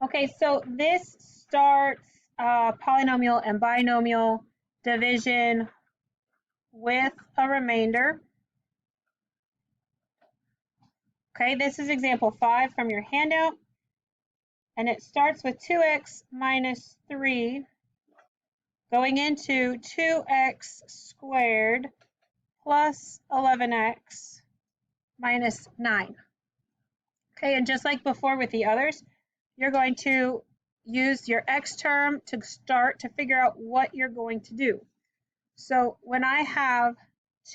Okay, so this starts polynomial and binomial division with a remainder. Okay, this is example 5 from your handout, and it starts with 2x minus 3 going into 2x squared plus 11x minus 9. Okay, and just like before with the others, you're going to use your x term to start to figure out what you're going to do. So when I have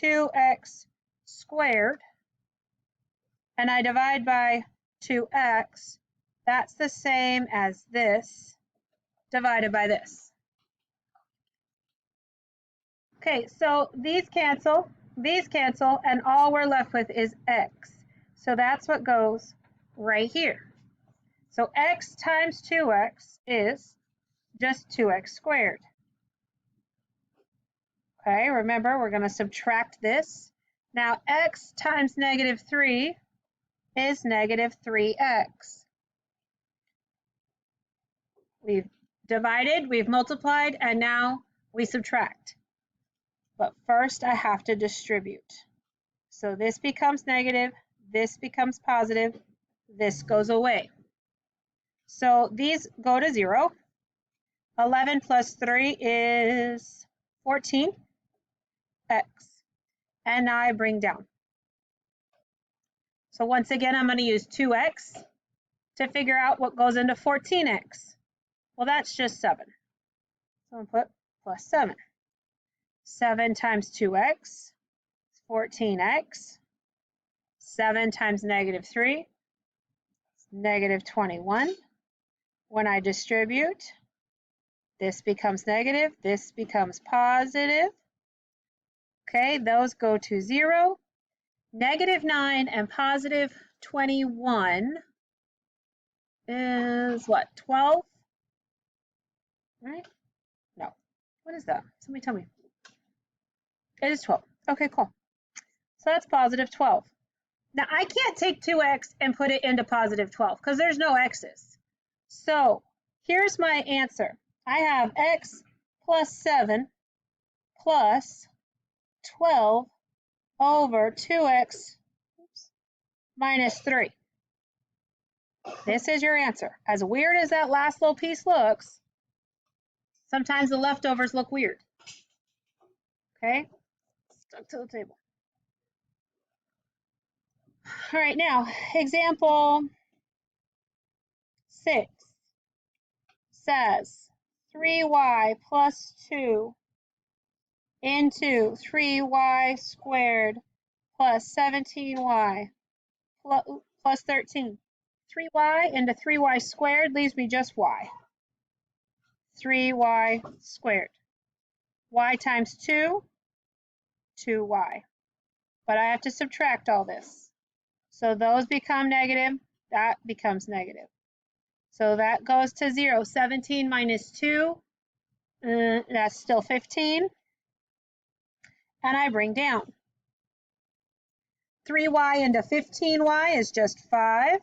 2x squared and I divide by 2x, that's the same as this divided by this. Okay, so these cancel, and all we're left with is x. So that's what goes right here. So x times 2x is just 2x squared. Okay, remember, we're going to subtract this. Now, x times negative 3 is negative 3x. We've divided, we've multiplied, and now we subtract. But first, I have to distribute. So this becomes negative, this becomes positive, this goes away. So these go to 0. 11 plus 3 is 14x. And now I bring down. So once again, I'm going to use 2x to figure out what goes into 14x. Well, that's just 7. So I'm going to put plus 7. 7 times 2x is 14x. 7 times negative 3 is negative 21. When I distribute, this becomes negative, this becomes positive. Okay, those go to 0. Negative 9 and positive 21 is what, 12? Right? No. What is that? Somebody tell me. It is 12. Okay, cool. So that's positive 12. Now, I can't take 2x and put it into positive 12 because there's no x's. So here's my answer. I have x plus 7 plus 12 over 2x minus 3. This is your answer. As weird as that last little piece looks, sometimes the leftovers look weird. Okay? Stuck to the table. All right, now, example 6 says 3y plus 2 into 3y squared plus 17y plus 13. 3y into 3y squared leaves me just y. 3y squared. Y times 2, 2y. But I have to subtract all this. So those become negative, that becomes negative. So that goes to 0. 17 minus 2, that's still 15. And I bring down. 3y into 15y is just 5.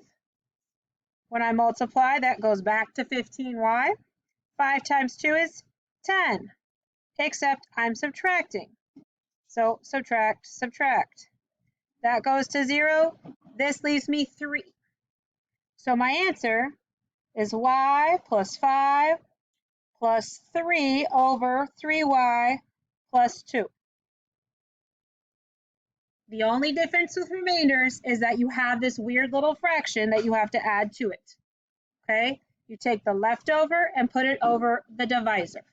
When I multiply, that goes back to 15y. 5 times 2 is 10, except I'm subtracting. So subtract, subtract. That goes to 0. This leaves me 3. So my answer is y plus 5 plus 3 over 3y plus 2. The only difference with remainders is that you have this weird little fraction that you have to add to it. Okay? You take the leftover and put it over the divisor.